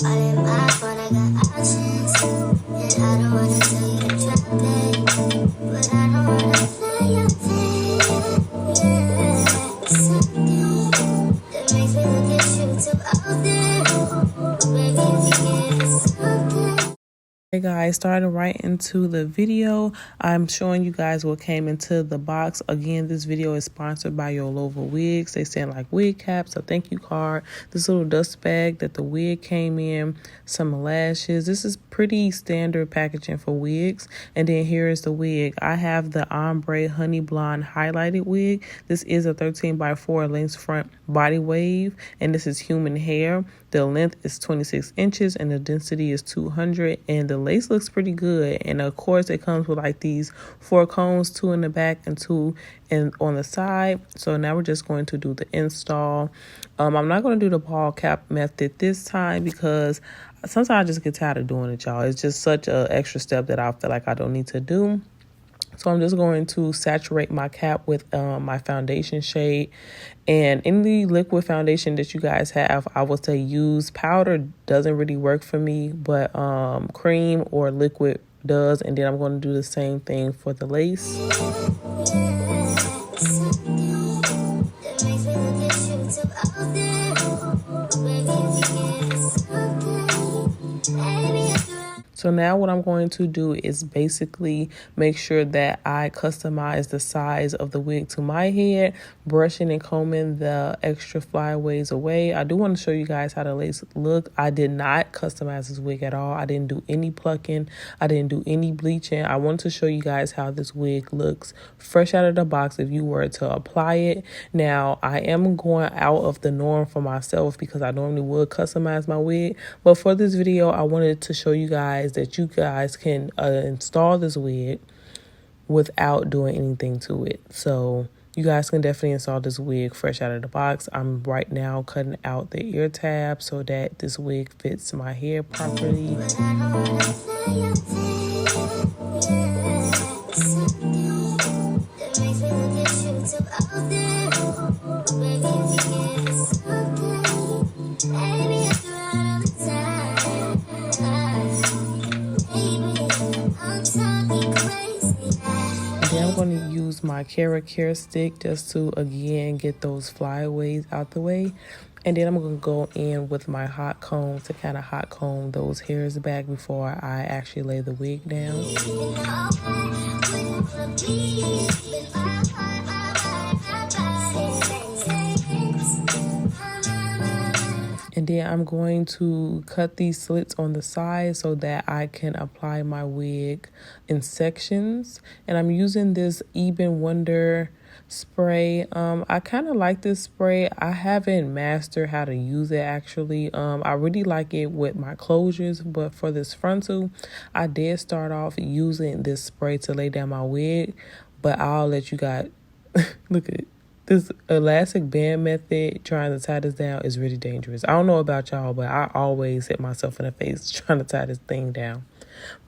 All in my phone, I got options. And I don't wanna tell you to drop it, but I don't wanna play your thing. Yeah, something that makes me look at you too often. Maybe you can give us something. Hey guys, starting right into the video, I'm showing you guys what came into the box. Again, this video is sponsored by Yolova Wigs. They sent like wig caps, a thank you card, this little dust bag that the wig came in, some lashes. This is pretty standard packaging for wigs. And then here is the wig. I have the Ombre Honey Blonde highlighted wig. This is a 13x4 length front body wave, and this is human hair. The length is 26 inches and the density is 200, and the lace looks pretty good. And of course it comes with like these 4 combs, 2 in the back and 2 on the side. So now we're just going to do the install. I'm not going to do the ball cap method this time because sometimes I just get tired of doing it, y'all. It's just such an extra step that I feel like I don't need to do. So I'm just going to saturate my cap with my foundation shade. And any liquid foundation that you guys have, I would say use. Powder doesn't really work for me, but cream or liquid does. And then I'm going to do the same thing for the lace. So now what I'm going to do is basically make sure that I customize the size of the wig to my head, brushing and combing the extra flyaways away. I do want to show you guys how the lace look. I did not customize this wig at all. I didn't do any plucking. I didn't do any bleaching. I wanted to show you guys how this wig looks fresh out of the box if you were to apply it. Now, I am going out of the norm for myself because I normally would customize my wig. But for this video, I wanted to show you guys that you guys can install this wig without doing anything to it. So you guys can definitely install this wig fresh out of the box. I'm right now cutting out the ear tab so that this wig fits my hair properly. I'm going to use my carrot care stick just to, again, get those flyaways out the way. And then I'm going to go in with my hot comb to kind of hot comb those hairs back before I actually lay the wig down. And then I'm going to cut these slits on the side so that I can apply my wig in sections. And I'm using this Even Wonder spray. I kind of like this spray. I haven't mastered how to use it actually. I really like it with my closures, but for this frontal, I did start off using this spray to lay down my wig, but I'll let you guys look at it. This elastic band method, trying to tie this down, is really dangerous. I don't know about y'all, but I always hit myself in the face trying to tie this thing down.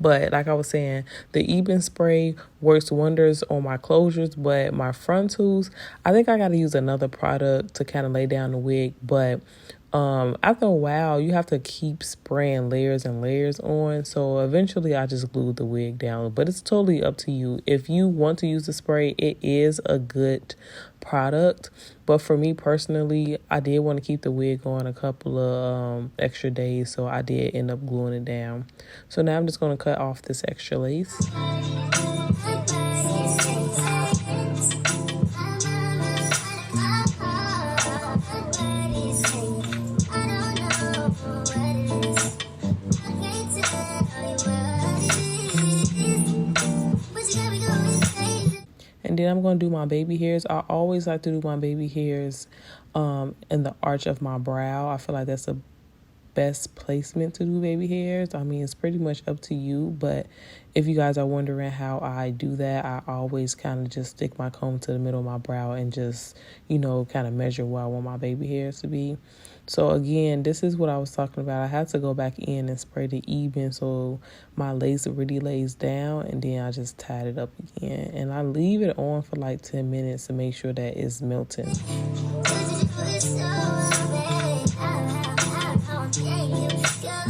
But like I was saying, the Even spray works wonders on my closures, but my frontals, I think I got to use another product to kind of lay down the wig. But after a while, you have to keep spraying layers and layers on. So eventually I just glued the wig down, but it's totally up to you. If you want to use the spray, it is a good product. But for me personally, I did want to keep the wig on a couple of extra days. So I did end up gluing it down. So now I'm just going to cut off this extra lace. And then I'm going to do my baby hairs. I always like to do my baby hairs in the arch of my brow. I feel like that's the best placement to do baby hairs. I mean, it's pretty much up to you, but if you guys are wondering how I do that, I always kind of just stick my comb to the middle of my brow and just, you know, kind of measure where I want my baby hairs to be. So again, this is what I was talking about. I had to go back in and spray the Even so my lace really lays down, and then I just tied it up again. And I leave it on for like 10 minutes to make sure that it's melting. Yeah,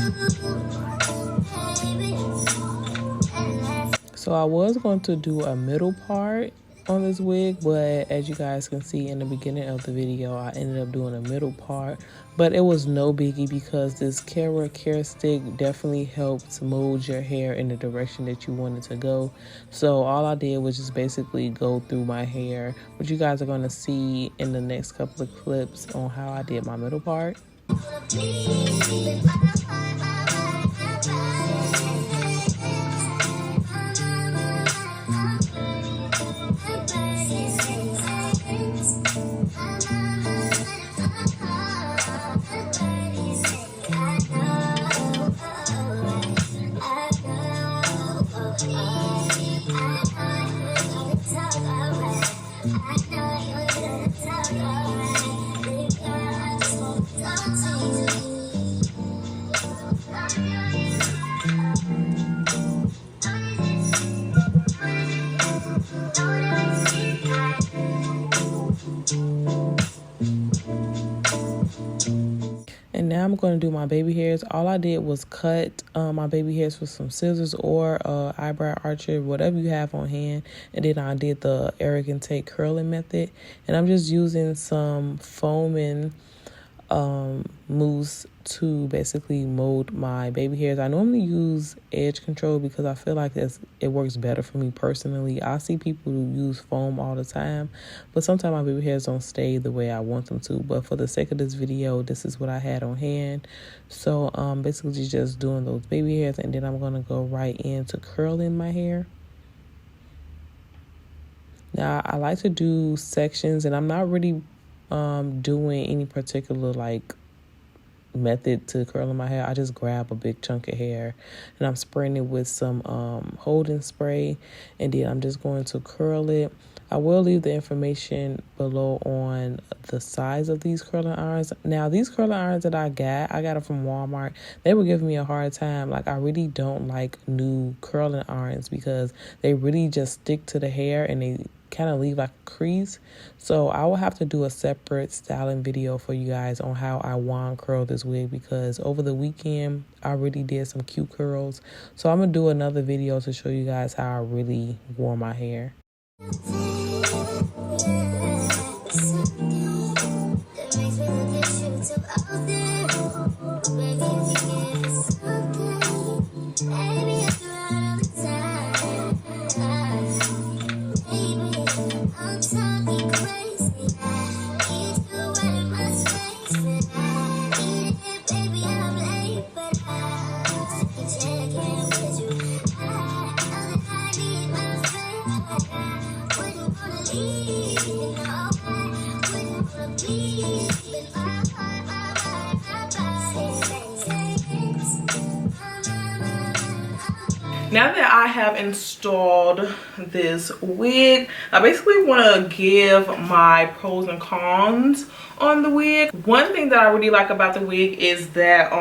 So I was going to do a middle part on this wig, but as you guys can see in the beginning of the video, I ended up doing a middle part. But it was no biggie because this Kara care stick definitely helps mold your hair in the direction that you want it to go. So all I did was just basically go through my hair, which you guys are going to see in the next couple of clips on how I did my middle part. And now I'm going to do my baby hairs. All I did was cut my baby hairs with some scissors or eyebrow archer, whatever you have on hand. And then I did the arrogant take curling method. And I'm just using some foaming mousse to basically mold my baby hairs. I normally use edge control because I feel like it works better for me personally. I see people who use foam all the time, but sometimes my baby hairs don't stay the way I want them to. But for the sake of this video, this is what I had on hand. So basically just doing those baby hairs, and then I'm gonna go right into curling my hair. Now I like to do sections, and I'm not really doing any particular like method to curling my hair. I just grab a big chunk of hair and I'm spraying it with some holding spray, and then I'm just going to curl it. I will leave the information below on the size of these curling irons. Now, these curling irons that I got them from Walmart. They were giving me a hard time. Like, I really don't like new curling irons because they really just stick to the hair and they kind of leave like a crease. So I will have to do a separate styling video for you guys on how I wand curl this wig, because over the weekend I really did some cute curls. So I'm gonna do another video to show you guys how I really wore my hair. Now that I have installed this wig, I basically want to give my pros and cons on the wig. One thing that I really like about the wig is that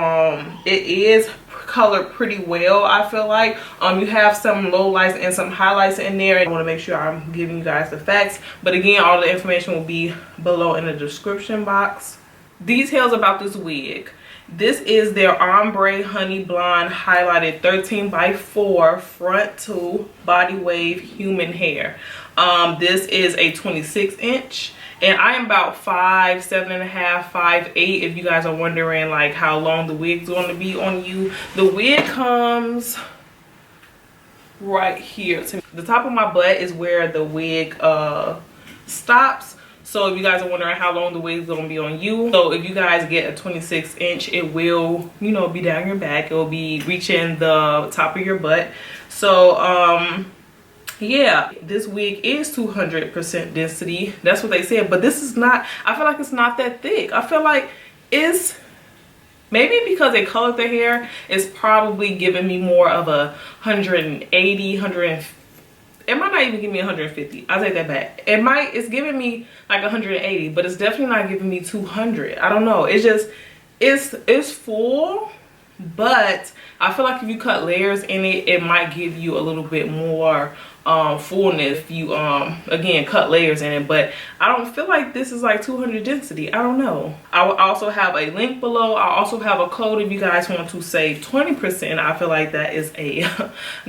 it is colored pretty well. I feel like you have some low lights and some highlights in there. I want to make sure I'm giving you guys the facts, but again, all the information will be below in the description box. Details about this wig. This is their Ombre Honey Blonde Highlighted 13x4 front to body wave human hair. This is a 26-inch, and I am about 5'7.5", 5'8", if you guys are wondering like how long the wig's going to be on you. The wig comes right here. The top of my butt is where the wig stops. So if you guys are wondering how long the wig is going to be on you, so if you guys get a 26-inch, it will, you know, be down your back. It will be reaching the top of your butt. So yeah, this wig is 200% density. That's what they said, but this is not, I feel like it's not that thick. I feel like it's, maybe because they colored the hair, it's probably giving me more of a 180, 150. It might not even give me 150. I'll take that back. It's giving me like 180, but it's definitely not giving me 200. I don't know. It's just, it's full, but I feel like if you cut layers in it, it might give you a little bit more fullness if you again cut layers in it. But I don't feel like this is like 200 density. I don't know. I will also have a link below. I also have a code if you guys want to save 20%. I feel like that is a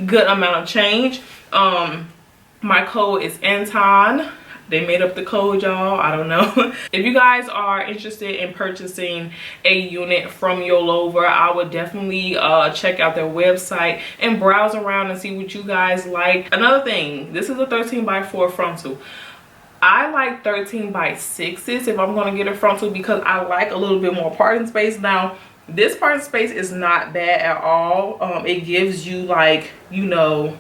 good amount of change. My code is Anton. They made up the code, y'all. I don't know. If you guys are interested in purchasing a unit from Yolova, I would definitely check out their website and browse around and see what you guys like. Another thing, this is a 13x4 frontal. I like 13x6s if I'm going to get a frontal because I like a little bit more parting space. Now, this parting space is not bad at all. It gives you, like, you know,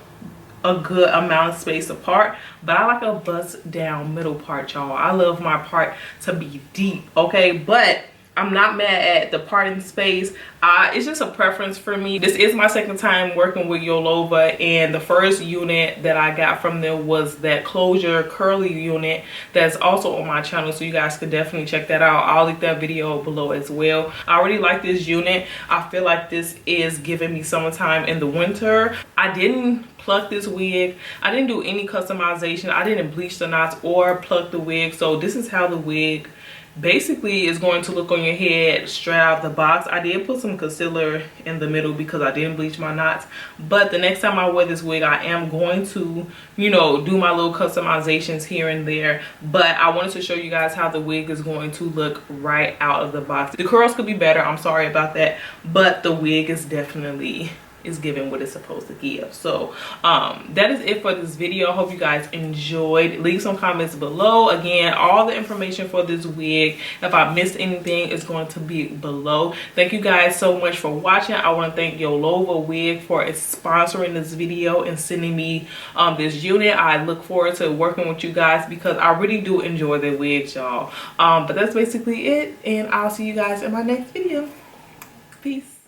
a good amount of space apart, but I like a bust down middle part, y'all. I love my part to be deep, okay? But I'm not mad at the parting space. It's just a preference for me. This is my second time working with Yolova, and the first unit that I got from them was that closure curly unit that's also on my channel, so you guys could definitely check that out. I'll link that video below as well. I already like this unit. I feel like this is giving me summertime in the winter. I didn't pluck this wig. I didn't do any customization. I didn't bleach the knots or pluck the wig, so this is how the wig basically is going to look on your head straight out of the box. I did put some concealer in the middle because I didn't bleach my knots, but the next time I wear this wig, I am going to, you know, do my little customizations here and there. But I wanted to show you guys how the wig is going to look right out of the box. The curls could be better, I'm sorry about that, but the wig is definitely giving what it's supposed to give. So that is it for this video. I hope you guys enjoyed. Leave some comments below. Again, all the information for this wig, if I missed anything, is going to be below. Thank you guys so much for watching. I want to thank Yolova Wig for sponsoring this video and sending me this unit. I look forward to working with you guys because I really do enjoy their wigs, y'all. But that's basically it, and I'll see you guys in my next video. Peace.